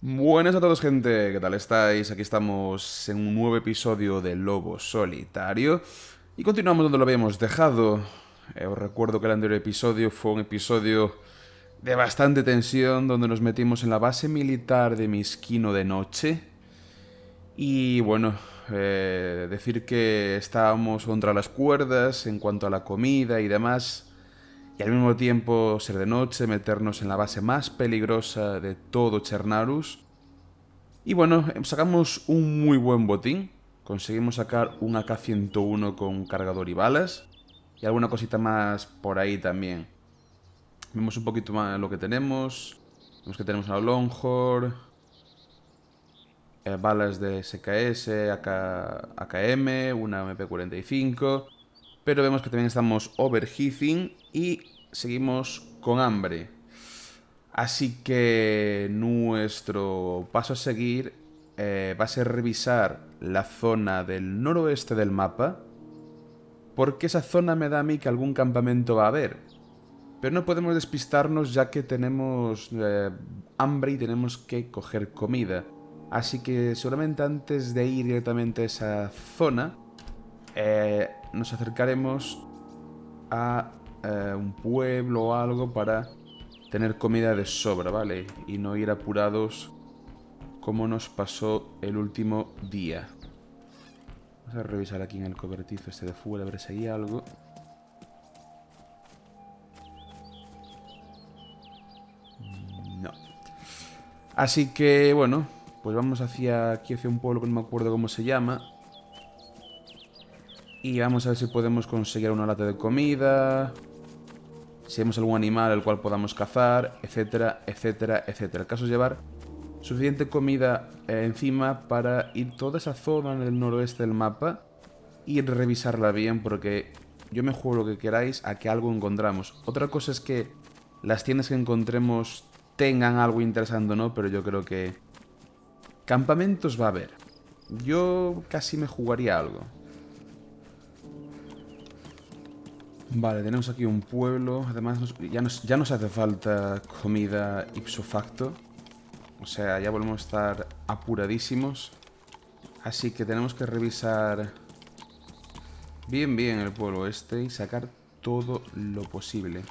Buenas a todos, gente, ¿qué tal estáis? Aquí estamos en un nuevo episodio de Lobo Solitario y continuamos donde lo habíamos dejado. Os recuerdo que el anterior episodio fue un episodio de bastante tensión donde nos metimos en la base militar de Miskino de noche y bueno, decir que estábamos contra las cuerdas en cuanto a la comida y demás. Y al mismo tiempo ser de noche, meternos en la base más peligrosa de todo Chernarus. Y bueno, sacamos un muy buen botín. Conseguimos sacar un AK-101 con cargador y balas. Y alguna cosita más por ahí también. Vemos un poquito más lo que tenemos. Vemos que tenemos una Longhorn, balas de SKS, AKM, una MP45. Pero vemos que también estamos overheating y seguimos con hambre. Así que nuestro paso a seguir va a ser revisar la zona del noroeste del mapa, porque esa zona me da a mí que algún campamento va a haber. Pero no podemos despistarnos ya que tenemos hambre y tenemos que coger comida. Así que seguramente antes de ir directamente a esa zona, nos acercaremos a un pueblo o algo para tener comida de sobra, ¿vale? Y no ir apurados como nos pasó el último día. Vamos a revisar aquí en el cobertizo este de fuera a ver si hay algo. No. Así que, bueno, pues vamos hacia un pueblo que no me acuerdo cómo se llama. Y vamos a ver si podemos conseguir una lata de comida, si vemos algún animal el cual podamos cazar, etcétera, etcétera, etcétera. El caso es llevar suficiente comida encima para ir toda esa zona en el noroeste del mapa y revisarla bien, porque yo me juego lo que queráis a que algo encontramos. Otra cosa es que las tiendas que encontremos tengan algo interesante o no, pero yo creo que campamentos va a haber. Yo casi me jugaría algo. Vale, tenemos aquí un pueblo. Además, ya nos hace falta comida ipso facto. O sea, ya volvemos a estar apuradísimos. Así que tenemos que revisar bien el pueblo este y sacar todo lo posible.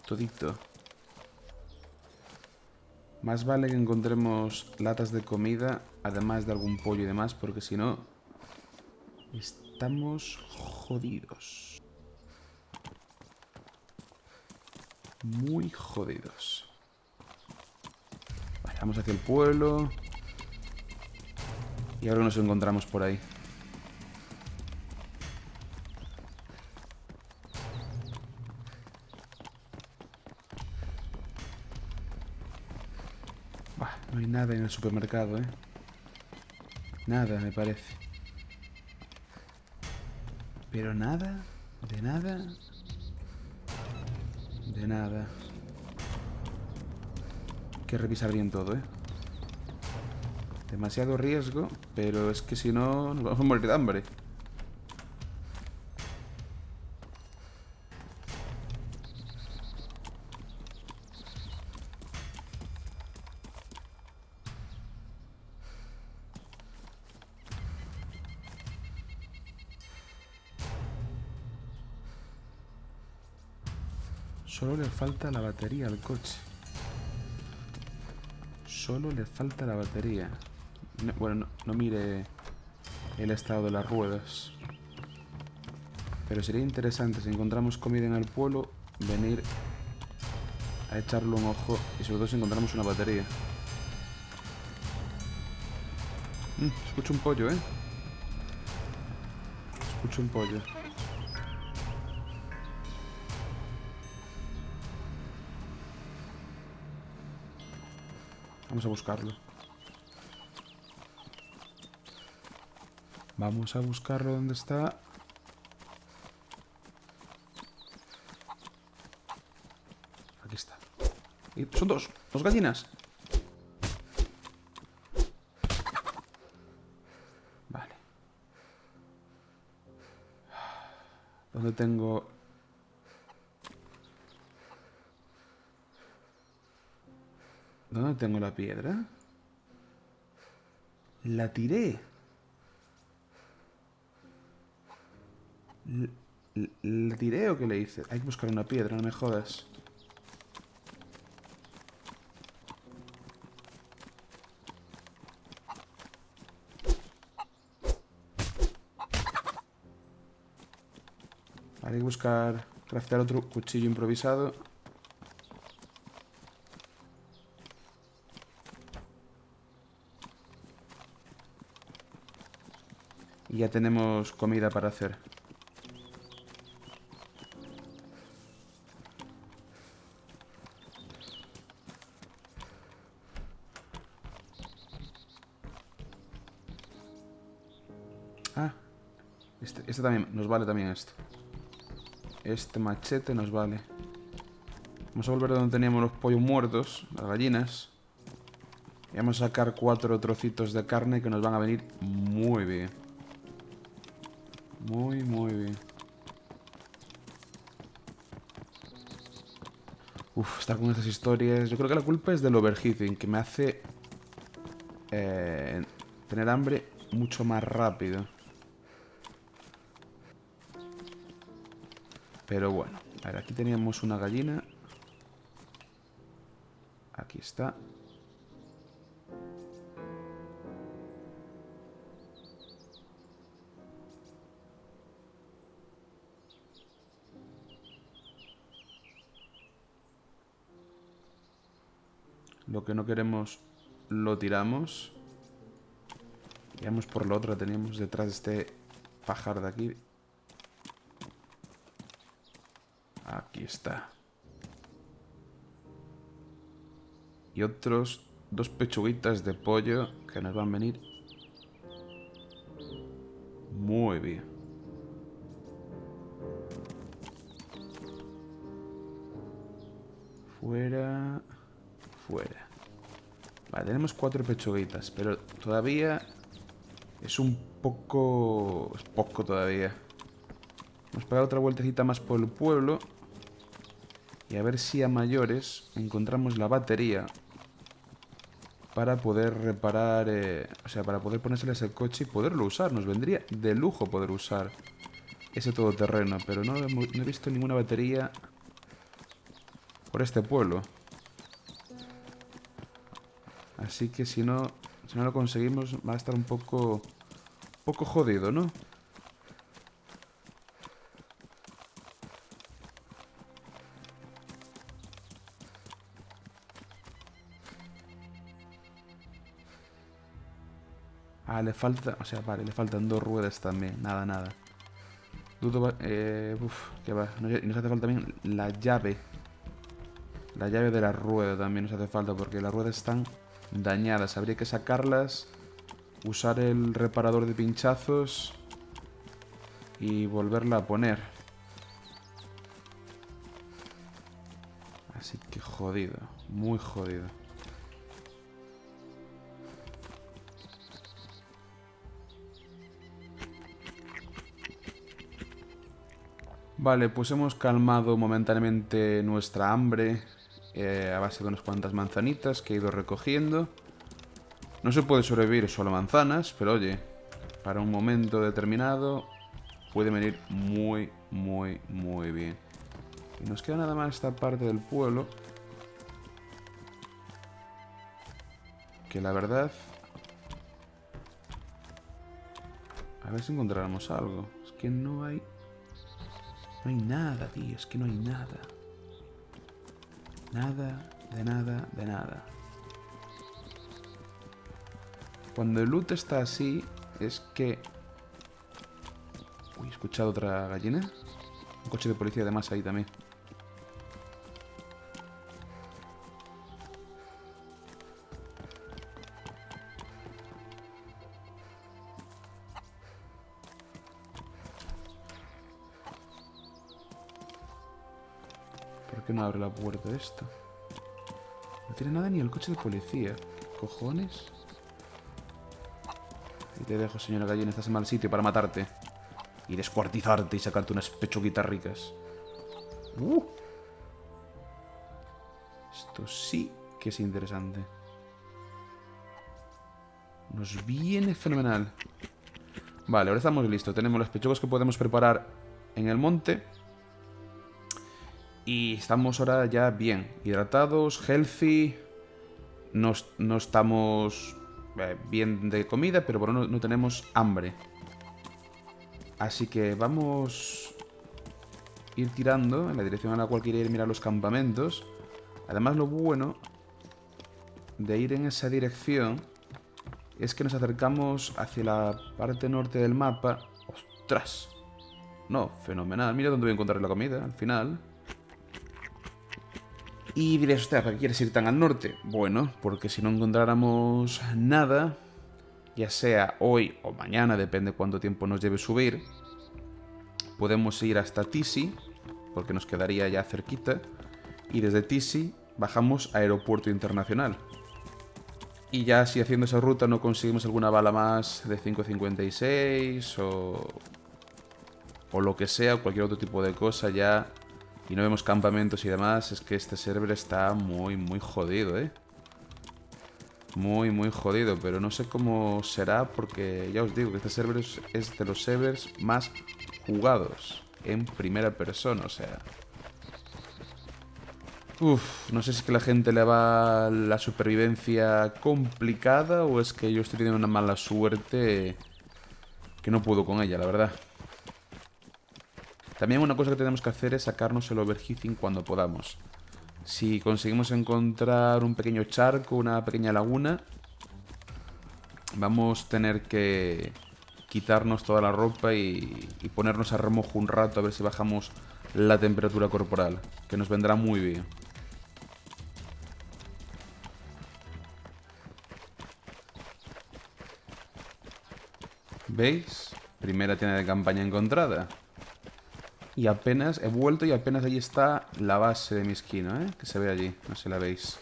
Todito. Más vale que encontremos latas de comida, además de algún pollo y demás, porque si no, estamos jodidos. Muy jodidos. Vale, vamos hacia el pueblo. Y ahora nos encontramos por ahí. Bah, no hay nada en el supermercado, ¿eh? Nada, me parece. Pero nada, de nada, de nada. Hay que revisar bien todo, ¿eh? Demasiado riesgo, pero es que si no nos vamos a morir de hambre. Solo le falta la batería al coche. Solo le falta la batería. Bueno, no mire el estado de las ruedas. Pero sería interesante si encontramos comida en el pueblo, venir a echarle un ojo y sobre todo si encontramos una batería. Escucho un pollo, ¿eh? Escucho un pollo. Vamos a buscarlo. Vamos a buscarlo donde está. Aquí está. Y son dos gallinas. Vale. ¿Dónde tengo...? ¿Dónde tengo la piedra? La tiré. ¿La tiré o qué le hice? Hay que buscar una piedra, no me jodas. Hay que buscar... craftear otro cuchillo improvisado. Y ya tenemos comida para hacer. Ah, este también, nos vale también esto. Este machete nos vale. Vamos a volver donde teníamos los pollos muertos, las gallinas. Y vamos a sacar 4 trocitos de carne que nos van a venir muy bien. Muy bien. Uf, estar con estas historias... Yo creo que la culpa es del overheating, que me hace... tener hambre mucho más rápido. Pero bueno, a ver, aquí teníamos una gallina. Aquí está. Lo que no queremos lo tiramos. Y vamos por la otra. Teníamos detrás de este pajar de aquí. Aquí está. Y otros 2 pechuguitas de pollo que nos van a venir muy bien. Fuera. Fuera. Vale, tenemos 4 pechuguitas, pero todavía es un poco... es poco todavía. Vamos a pegar otra vueltecita más por el pueblo. Y a ver si a mayores encontramos la batería para poder reparar, o sea, para poder ponérseles el coche y poderlo usar. Nos vendría de lujo poder usar ese todoterreno, pero no he visto ninguna batería por este pueblo. Así que si no lo conseguimos va a estar un poco jodido, ¿no? Ah, le falta... O sea, vale, le faltan 2 ruedas también. Nada. Dudo... que va. Y nos hace falta también la llave. La llave de la rueda también nos hace falta porque las ruedas están dañadas. Habría que sacarlas, usar el reparador de pinchazos y volverla a poner. Así que jodido. Muy jodido. Vale, pues hemos calmado momentáneamente nuestra hambre a base de unas cuantas manzanitas que he ido recogiendo. No se puede sobrevivir solo a manzanas, pero oye, para un momento determinado puede venir muy bien. Y nos queda nada más esta parte del pueblo, que la verdad... A ver si encontráramos algo. Es que no hay... No hay nada, tío. Es que no hay nada. Nada, de nada. Cuando el loot está así, es que... Uy, he escuchado otra gallina. Un coche de policía además ahí también. ¿Por qué no abre la puerta esto? No tiene nada ni el coche de policía. ¿Cojones? Y te dejo, señora gallina. Estás en mal sitio para matarte. Y descuartizarte y sacarte unas pechuguitas ricas. Esto sí que es interesante. Nos viene fenomenal. Vale, ahora estamos listos. Tenemos los pechugos que podemos preparar en el monte. Y estamos ahora ya bien. Hidratados, healthy. No estamos bien de comida, pero bueno, no tenemos hambre. Así que vamos a ir tirando en la dirección a la cual quiere ir, mirar los campamentos. Además, lo bueno de ir en esa dirección es que nos acercamos hacia la parte norte del mapa. ¡Ostras! No, fenomenal. Mira dónde voy a encontrar la comida, al final. Y diréis, hostia, ¿para qué quieres ir tan al norte? Bueno, porque si no encontráramos nada, ya sea hoy o mañana, depende cuánto tiempo nos lleve subir, podemos ir hasta Tisi, porque nos quedaría ya cerquita, y desde Tisi bajamos a Aeropuerto Internacional. Y ya si haciendo esa ruta no conseguimos alguna bala más de 5.56 o lo que sea, cualquier otro tipo de cosa ya, y no vemos campamentos y demás, es que este server está muy jodido, muy jodido, pero no sé cómo será porque ya os digo que este server es de los servers más jugados en primera persona, o sea... no sé si es que la gente le va la supervivencia complicada o es que yo estoy teniendo una mala suerte que no puedo con ella, la verdad. También una cosa que tenemos que hacer es sacarnos el overheating cuando podamos. Si conseguimos encontrar un pequeño charco, una pequeña laguna, vamos a tener que quitarnos toda la ropa y ponernos a remojo un rato a ver si bajamos la temperatura corporal, que nos vendrá muy bien. ¿Veis? Primera tienda de campaña encontrada. Y apenas he vuelto y apenas ahí está la base de mi esquina, que se ve allí, no sé si la veis.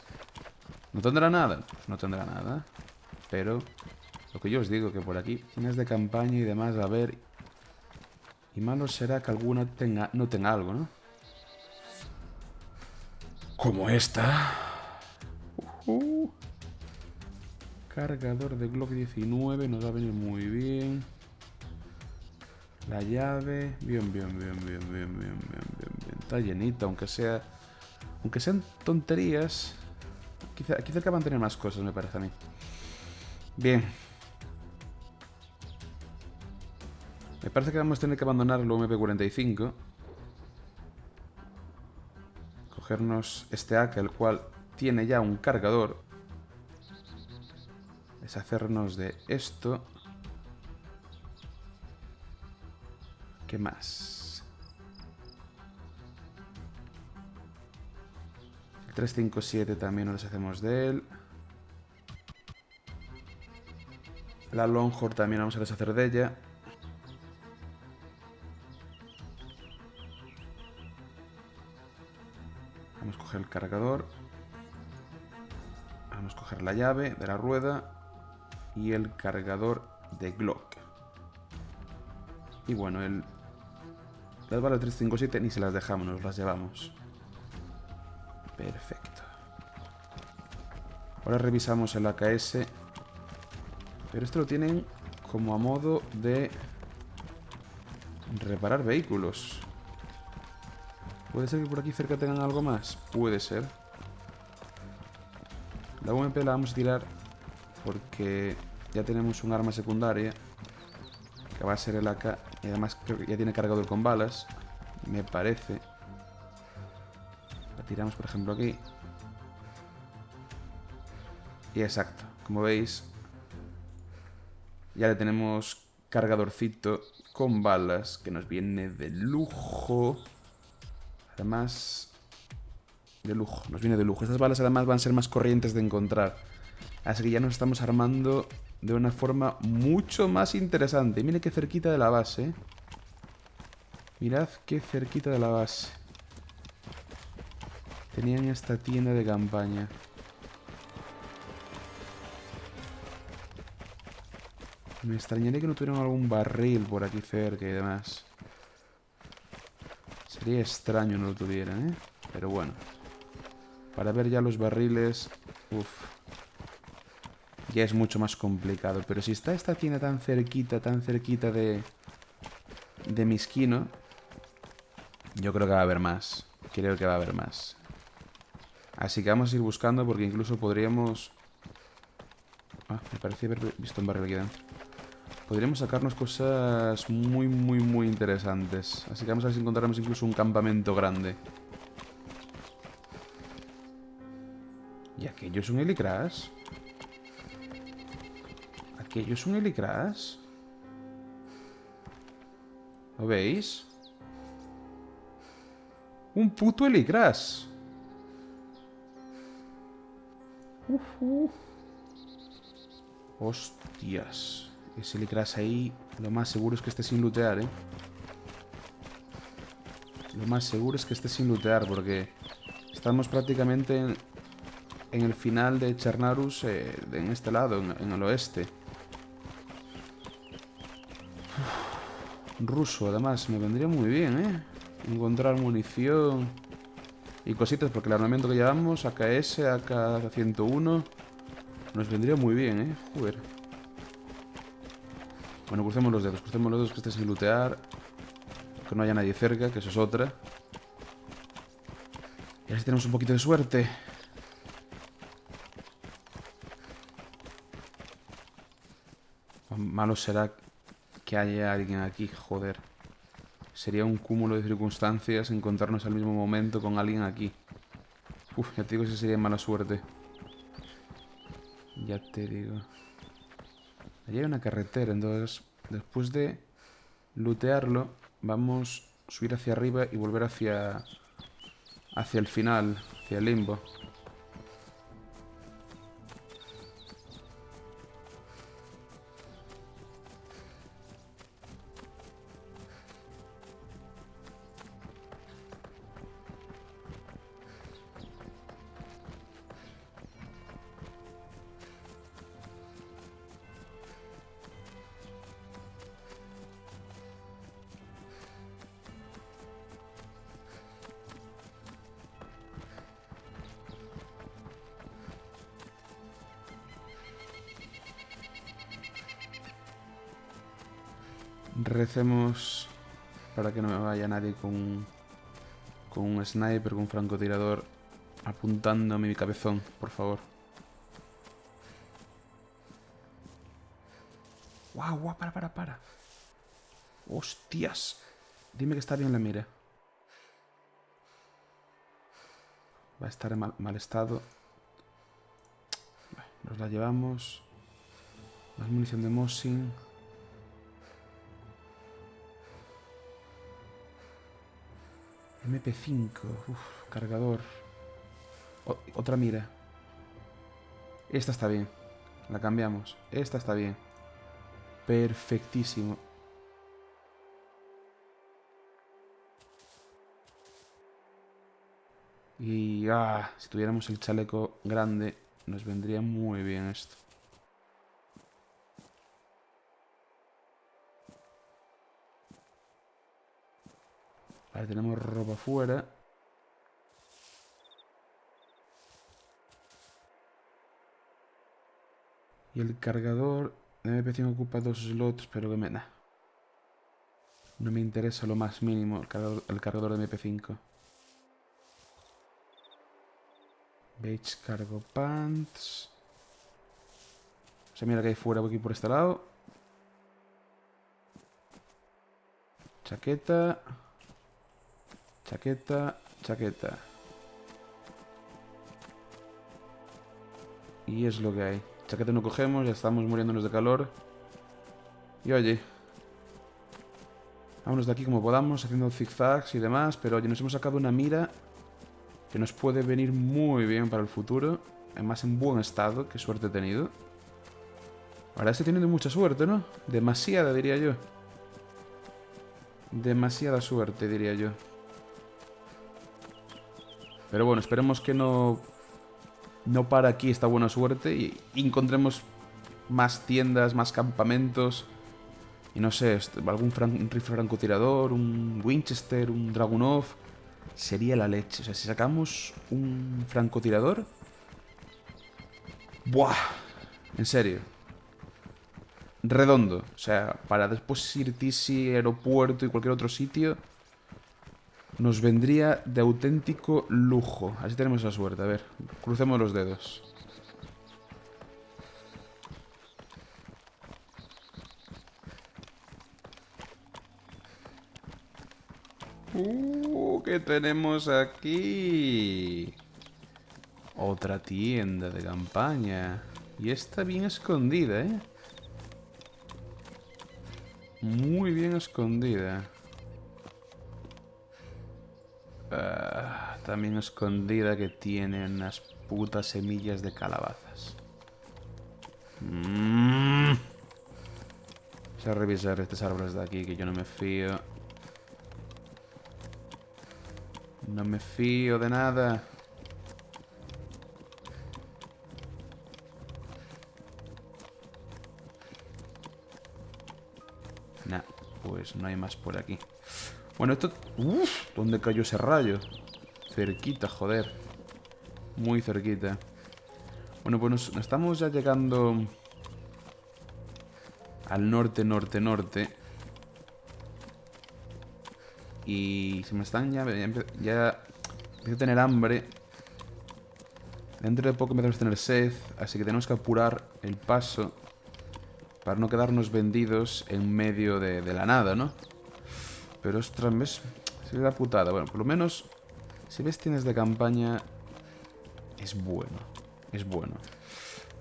¿No tendrá nada? No tendrá nada. Pero lo que yo os digo, que por aquí tiendas de campaña y demás, a ver. Y malo será que alguna no tenga algo, ¿no? Como esta. Cargador de Glock 19, nos va a venir muy bien. La llave, bien. Está llenita, aunque sean tonterías. Aquí cerca van a tener más cosas, me parece a mí. Bien. Me parece que vamos a tener que abandonar el UMP-45. Cogernos este AK, el cual tiene ya un cargador. Deshacernos de esto. ¿Qué más? El 357 también nos deshacemos de él. La Longhorn también vamos a deshacer de ella. Vamos a coger el cargador. Vamos a coger la llave de la rueda. Y el cargador de Glock. Y bueno, las balas 357 ni se las dejamos, nos las llevamos. Perfecto. Ahora revisamos el AKS. Pero esto lo tienen como a modo de reparar vehículos. ¿Puede ser que por aquí cerca tengan algo más? Puede ser. La UMP la vamos a tirar porque ya tenemos un arma secundaria que va a ser el AK. Y además creo que ya tiene cargador con balas, me parece. La tiramos por ejemplo aquí. Y exacto, como veis, ya le tenemos cargadorcito con balas que nos viene de lujo. Además, de lujo, nos viene de lujo. Estas balas además van a ser más corrientes de encontrar. Así que ya nos estamos armando de una forma mucho más interesante. Mire qué cerquita de la base. Mirad qué cerquita de la base. Tenían esta tienda de campaña. Me extrañaría que no tuvieran algún barril por aquí cerca y demás. Sería extraño no lo tuvieran, ¿eh? Pero bueno. Para ver ya los barriles Uf. Ya es mucho más complicado. Pero si está esta tienda tan cerquita de mi esquina, yo creo que va a haber más. Creo que va a haber más. Así que vamos a ir buscando porque incluso podríamos... Ah, me parecía haber visto un barril aquí dentro. Podríamos sacarnos cosas muy interesantes. Así que vamos a ver si encontramos incluso un campamento grande. ¿Y aquello es un helicrash? ¿Aquello es un helicrash? ¿Lo veis? ¡Un puto helicrash! Hostias. Ese helicrash ahí, lo más seguro es que esté sin lootear, ¿eh? Lo más seguro es que esté sin lootear, porque estamos prácticamente en el final de Chernarus, en este lado, en el oeste. Ruso, además, me vendría muy bien, ¿eh? Encontrar munición y cositas, porque el armamento que llevamos, AKS, AK-101, nos vendría muy bien, ¿eh? Joder. Bueno, crucemos los dedos que esté sin lootear, que no haya nadie cerca, que eso es otra. Y a ver si tenemos un poquito de suerte. Malo será que haya alguien aquí, joder. Sería un cúmulo de circunstancias encontrarnos al mismo momento con alguien aquí. Uf, ya te digo, eso sería mala suerte. Ya te digo. Allí hay una carretera, entonces después de lootearlo, vamos a subir hacia arriba y volver hacia el final, hacia el limbo. Recemos para que no me vaya nadie con un sniper, con un francotirador apuntando a mi cabezón, por favor. ¡Guau, guau! Para. ¡Hostias! Dime que está bien la mira. Va a estar en mal estado. Nos la llevamos. Más munición de Mosin. MP5. Uf, cargador. Otra mira. Esta está bien. La cambiamos. Esta está bien. Perfectísimo. Y si tuviéramos el chaleco grande, nos vendría muy bien esto. Vale, tenemos ropa fuera. Y el cargador de MP5 ocupa 2 slots, pero que no me interesa lo más mínimo el cargador de MP5. Beige cargo pants. O sea, mira que hay fuera aquí por este lado. Chaqueta. Y es lo que hay. Chaqueta no cogemos, ya estamos muriéndonos de calor. Y oye, vámonos de aquí como podamos, haciendo zigzags y demás. Pero oye, nos hemos sacado una mira que nos puede venir muy bien para el futuro. Además en buen estado, qué suerte he tenido. Ahora estoy teniendo mucha suerte, ¿no? Demasiada, diría yo. Demasiada suerte, diría yo. Pero bueno, esperemos que no para aquí esta buena suerte y encontremos más tiendas, más campamentos. Y no sé, algún rifle francotirador, un Winchester, un Dragunov. Sería la leche. O sea, si sacamos un francotirador, Buah. En serio. Redondo. O sea, para después ir Tisi, aeropuerto y cualquier otro sitio, nos vendría de auténtico lujo. Así tenemos esa suerte. A ver, crucemos los dedos. ¿Qué tenemos aquí? Otra tienda de campaña. Y está bien escondida, ¿eh? Muy bien escondida. También escondida que tiene unas putas semillas de calabazas. Vamos a revisar estos árboles de aquí, que yo no me fío. No me fío de nada. Nah, pues no hay más por aquí. Bueno, esto... Uf, ¿dónde cayó ese rayo? Cerquita, joder. Muy cerquita. Bueno, pues nos estamos ya llegando al norte, norte, norte. Y se me están ya empiezo a tener hambre. Dentro de poco empezamos a tener sed. Así que tenemos que apurar el paso para no quedarnos vendidos en medio de la nada, ¿no? Pero ostras, ¿ves? Es la putada. Bueno, por lo menos, si ves tienes de campaña, es bueno. Es bueno.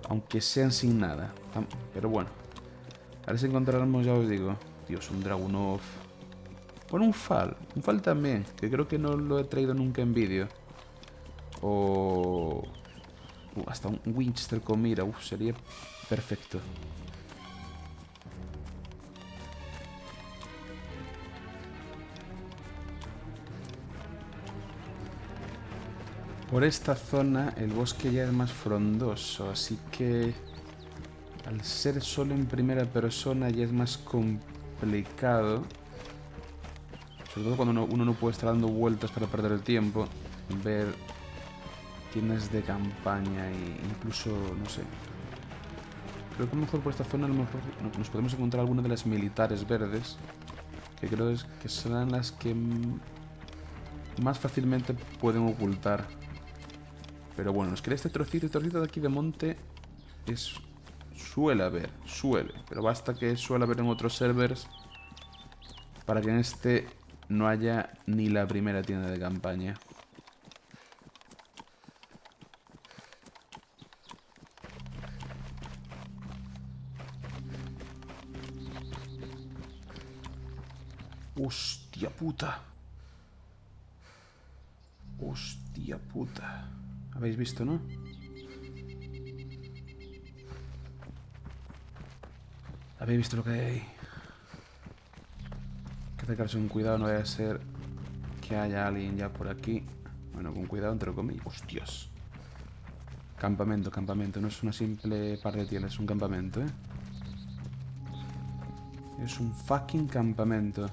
Aunque sean sin nada. Pero bueno. A ver si encontraremos, ya os digo. Dios, un Dragunov. Bueno, un Fal. Un Fal también. Que creo que no lo he traído nunca en vídeo. O... hasta un Winchester con mira. Sería perfecto. Por esta zona el bosque ya es más frondoso, así que al ser solo en primera persona ya es más complicado. Sobre todo cuando uno no puede estar dando vueltas para perder el tiempo. Ver tiendas de campaña e incluso, no sé. Creo que a lo mejor por esta zona a lo mejor nos podemos encontrar alguna de las militares verdes. Que creo que serán las que más fácilmente pueden ocultar. Pero bueno, nos queda este trocito de aquí de monte. Suele haber, pero basta que suele haber en otros servers para que en este no haya ni la primera tienda de campaña. Hostia puta. Hostia puta. ¿Habéis visto, no? ¿Habéis visto lo que hay ahí? Hay que acercarse con cuidado, no vaya a ser que haya alguien ya por aquí. Bueno, con cuidado, entre comillas. ¡Hostias! Campamento, campamento. No es una simple par de tiendas, es un campamento, ¿eh? Es un fucking campamento.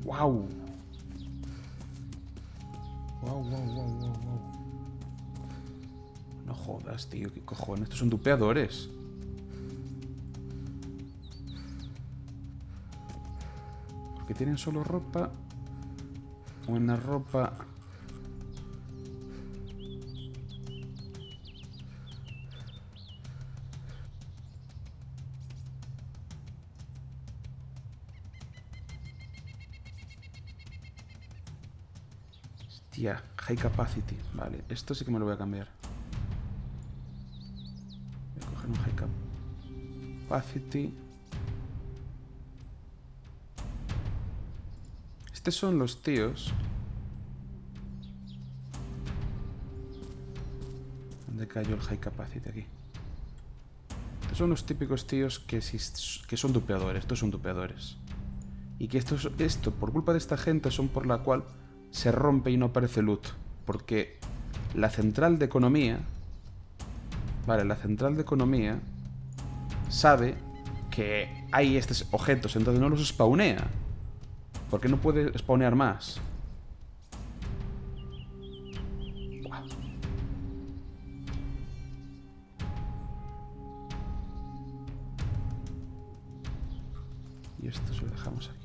¡Wow! ¡Wow, wow, wow, wow, wow! No jodas, tío, ¿qué cojones? Estos son dupeadores. Porque tienen solo ropa. O en la ropa. Hostia, high capacity. Vale, esto sí que me lo voy a cambiar. Voy a coger un high capacity. Estos son los tíos. ¿Dónde cayó el high capacity? Aquí. Estos son los típicos tíos que son dupeadores. Estos son dupeadores. Y que esto, por culpa de esta gente, son por la cual se rompe y no aparece loot. Porque la central de economía... Vale, la central de economía sabe que hay estos objetos, entonces no los spawnea. ¿Por qué no puede spawnear más? Buah. Y esto se lo dejamos aquí.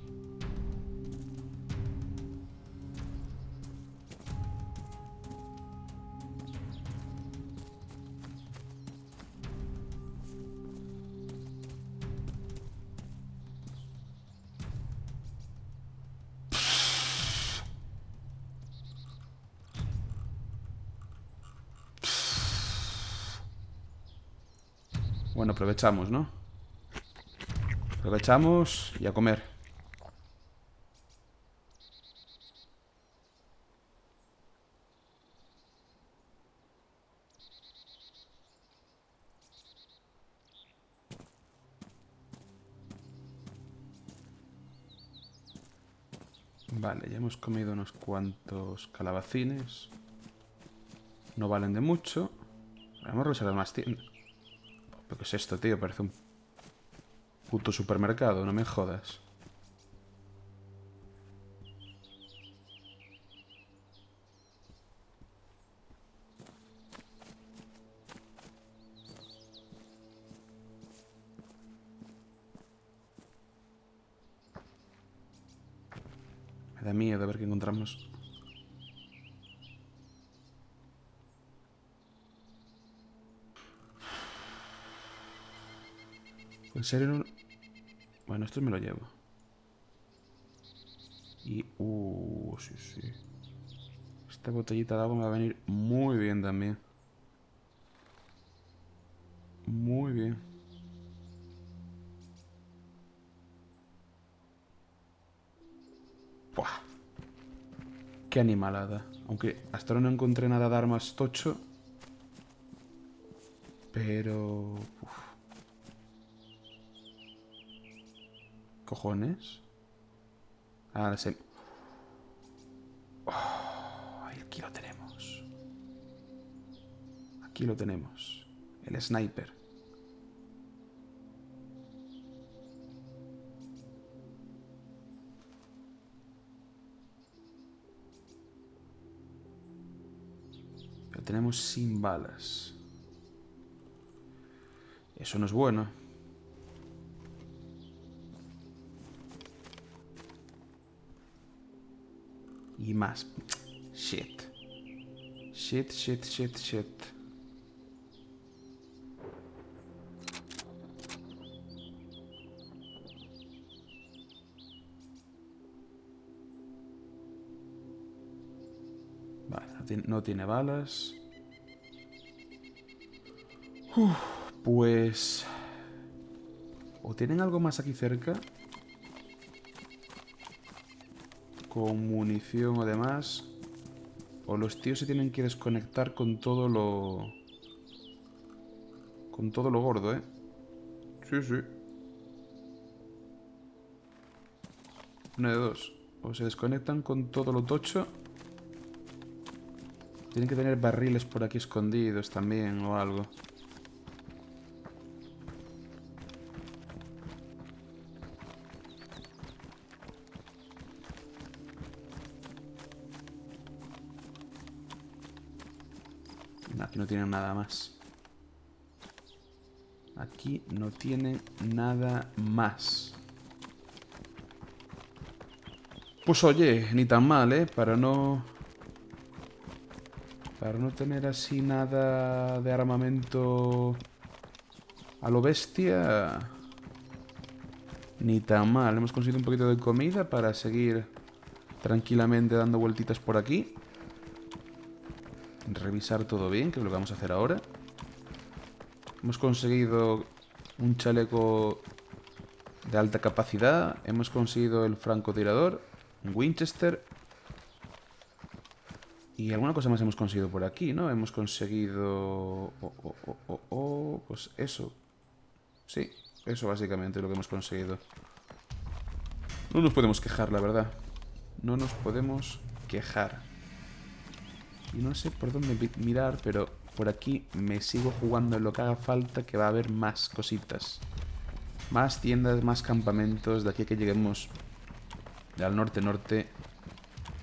Bueno, aprovechamos, ¿no? Aprovechamos y a comer. Vale, ya hemos comido unos cuantos calabacines. No valen de mucho. Vamos a reservar más tiendas. ¿Pero qué es esto, tío? Parece un puto supermercado, no me jodas. Me da miedo a ver qué encontramos. ¿En serio no? Bueno, esto me lo llevo. Y... sí, sí. Esta botellita de agua me va a venir muy bien también. Muy bien. Buah. Qué animalada. Aunque hasta ahora no encontré nada de armas tocho. Pero... uf. ¿Cojones? Ahora sí. Oh, aquí lo tenemos. Aquí lo tenemos. El sniper. Pero tenemos sin balas. Eso no es bueno. Y más. Shit. Shit, shit, shit, shit. Vale, no tiene balas. Pues... ¿o tienen algo más aquí cerca? Con munición o demás. O los tíos se tienen que desconectar con todo lo... con todo lo gordo, ¿eh? Sí, sí. Una de dos. O se desconectan con todo lo tocho. Tienen que tener barriles por aquí escondidos también o algo. Aquí no tienen nada más. Aquí no tienen nada más. Pues oye, ni tan mal, ¿eh? Para no tener así nada de armamento a lo bestia. Ni tan mal. Hemos conseguido un poquito de comida para seguir tranquilamente dando vueltitas por aquí. Revisar todo bien, que es lo que vamos a hacer ahora. Hemos conseguido un chaleco de alta capacidad. Hemos conseguido el francotirador, un Winchester. Y alguna cosa más hemos conseguido por aquí, ¿no? Hemos conseguido... pues eso. Sí, eso básicamente es lo que hemos conseguido. No nos podemos quejar, la verdad. No nos podemos quejar. Y no sé por dónde mirar, pero por aquí me sigo jugando en lo que haga falta, que va a haber más cositas. Más tiendas, más campamentos, de aquí a que lleguemos al norte-norte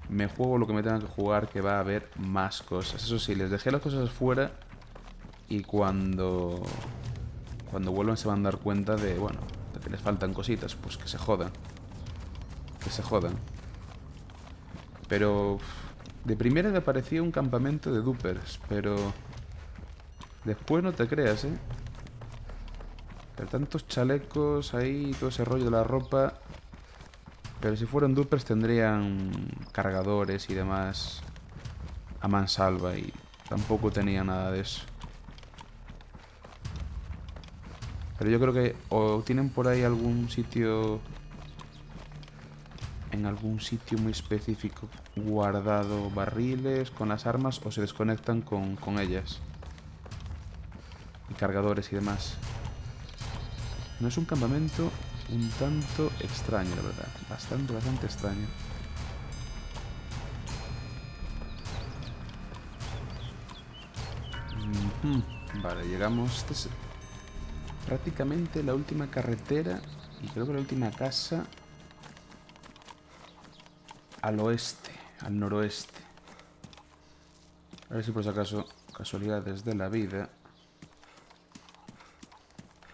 me juego lo que me tenga que jugar, que va a haber más cosas. Eso sí, les dejé las cosas fuera y cuando vuelvan se van a dar cuenta de, bueno, de que les faltan cositas, pues que se jodan. Que se jodan. Pero de primera me parecía un campamento de dupers, pero después no te creas, ¿eh? Pero tantos chalecos ahí, todo ese rollo de la ropa. Pero si fueran dupers tendrían cargadores y demás a mansalva y tampoco tenía nada de eso. Pero yo creo que o tienen por ahí algún sitio, en algún sitio muy específico, guardado barriles con las armas o se desconectan con ellas. Y cargadores y demás. No es un campamento un tanto extraño, la verdad. Bastante extraño. Vale, llegamos. Esta es prácticamente la última carretera y creo que la última casa al oeste, al noroeste. A ver si por si acaso, casualidades de la vida.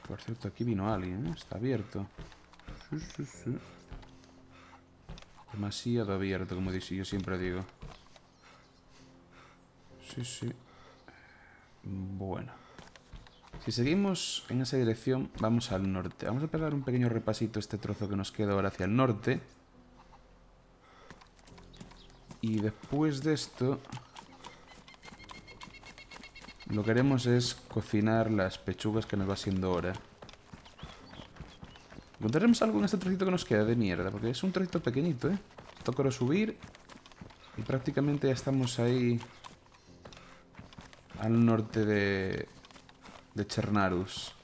Por cierto, aquí vino alguien, ¿eh? Está abierto. Sí. Demasiado abierto, como yo siempre digo. Sí. Bueno. Si seguimos en esa dirección, vamos al norte. Vamos a pegar un pequeño repasito a este trozo que nos queda ahora hacia el norte. Y después de esto, lo que haremos es cocinar las pechugas que nos va siendo hora. Encontraremos algo en este trocito que nos queda de mierda, porque es un trocito pequeñito, ¿eh? Toca subir y prácticamente ya estamos ahí al norte de Chernarus.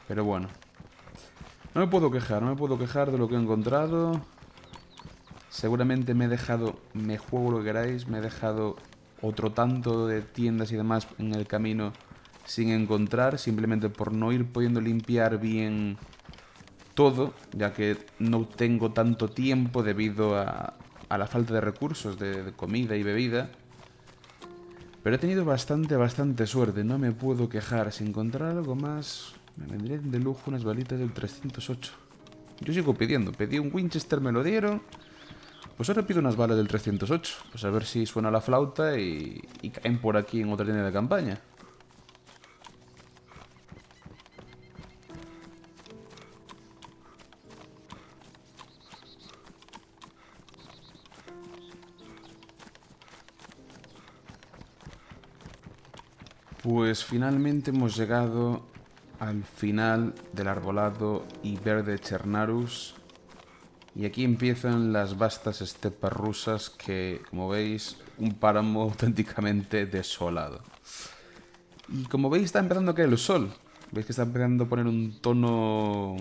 Pero bueno, no me puedo quejar de lo que he encontrado. Seguramente me he dejado, me juego lo que queráis, me he dejado otro tanto de tiendas y demás en el camino sin encontrar, simplemente por no ir pudiendo limpiar bien todo, ya que no tengo tanto tiempo debido a la falta de recursos de comida y bebida. Pero he tenido bastante suerte, no me puedo quejar. Si encontrar algo más, me vendrían de lujo unas balitas del 308. Yo sigo pidiendo, pedí un Winchester, me lo dieron. Pues ahora pido unas balas del 308. Pues a ver si suena la flauta y caen por aquí en otra tienda de campaña. Pues finalmente hemos llegado al final del arbolado y verde Chernarus. Y aquí empiezan las vastas estepas rusas que, como veis, un páramo auténticamente desolado. Y como veis está empezando a caer el sol. Veis que está empezando a poner un tono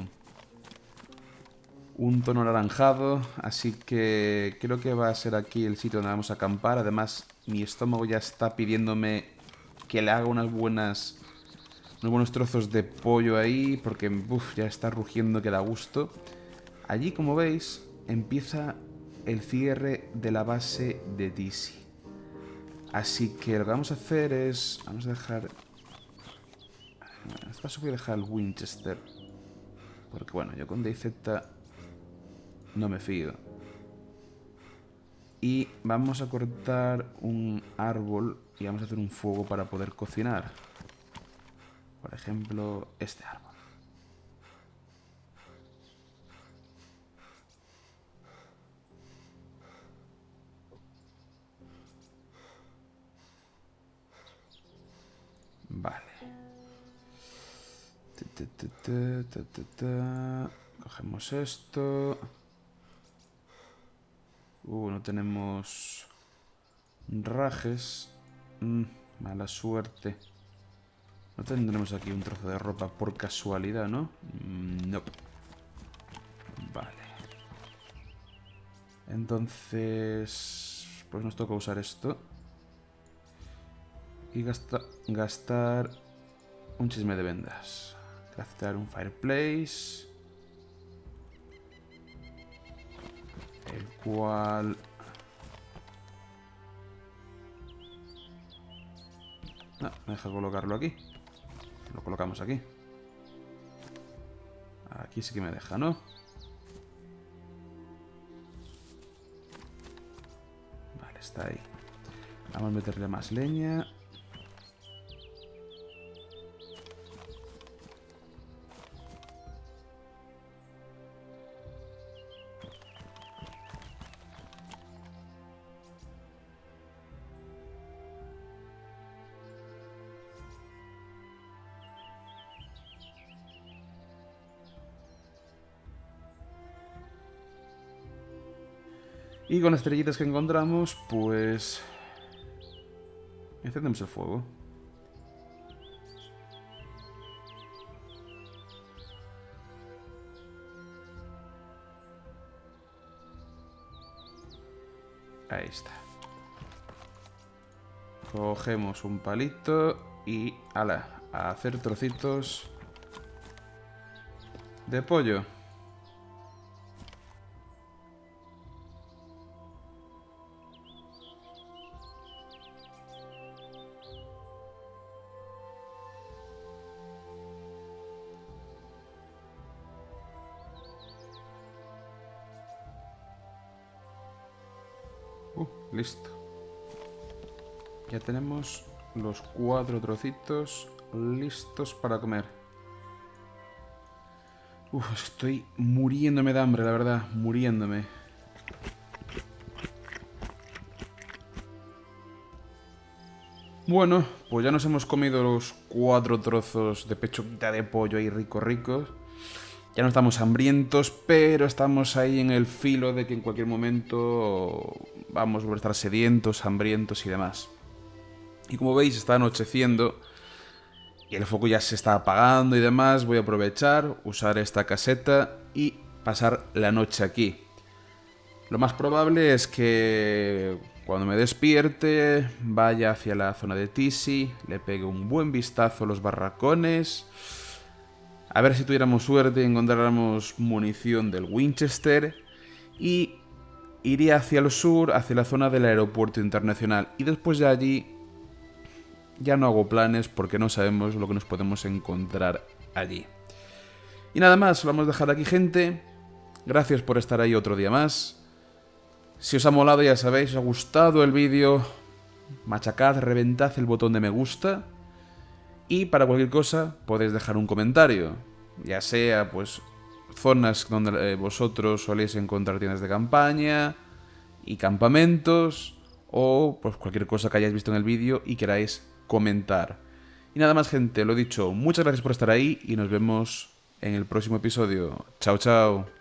anaranjado, así que creo que va a ser aquí el sitio donde vamos a acampar. Además, mi estómago ya está pidiéndome que le haga unos buenos trozos de pollo ahí, porque ya está rugiendo que da gusto. Allí, como veis, empieza el cierre de la base de Dizzy. Así que lo que vamos a hacer es... Vamos a dejar... En este caso voy a dejar el Winchester, porque bueno, yo con DayZ no me fío. Y vamos a cortar un árbol y vamos a hacer un fuego para poder cocinar. Por ejemplo, este árbol. Vale. Cogemos esto. No tenemos rajes. Mala suerte. No tendremos aquí un trozo de ropa por casualidad, ¿no? No. Vale. Entonces... pues nos toca usar esto. Y gastar un chisme de vendas. Craftear un fireplace. El cual... No, me deja colocarlo aquí. Lo colocamos aquí. Aquí sí que me deja, ¿no? Vale, está ahí. Vamos a meterle más leña. Y con las estrellitas que encontramos, pues... encendemos el fuego. Ahí está. Cogemos un palito y... ala, a hacer trocitos de pollo. Listo. Ya tenemos los 4 trocitos listos para comer. Estoy muriéndome de hambre, la verdad. Muriéndome. Bueno, pues ya nos hemos comido los 4 trozos de pechuguita de pollo ahí ricos. Ya no estamos hambrientos, pero estamos ahí en el filo de que en cualquier momento vamos a estar sedientos, hambrientos y demás. Y como veis, está anocheciendo y el foco ya se está apagando y demás. Voy a aprovechar, usar esta caseta y pasar la noche aquí. Lo más probable es que cuando me despierte vaya hacia la zona de Tisi, le pegue un buen vistazo a los barracones. A ver si tuviéramos suerte y encontráramos munición del Winchester. Y iría hacia el sur, hacia la zona del aeropuerto internacional. Y después de allí ya no hago planes porque no sabemos lo que nos podemos encontrar allí. Y nada más, lo vamos a dejar aquí, gente. Gracias por estar ahí otro día más. Si os ha molado, ya sabéis, os ha gustado el vídeo, machacad, reventad el botón de me gusta. Y para cualquier cosa podéis dejar un comentario, ya sea pues zonas donde vosotros soléis encontrar tiendas de campaña y campamentos, o pues cualquier cosa que hayáis visto en el vídeo y queráis comentar. Y nada más, gente, lo dicho, muchas gracias por estar ahí y nos vemos en el próximo episodio. Chao, chao.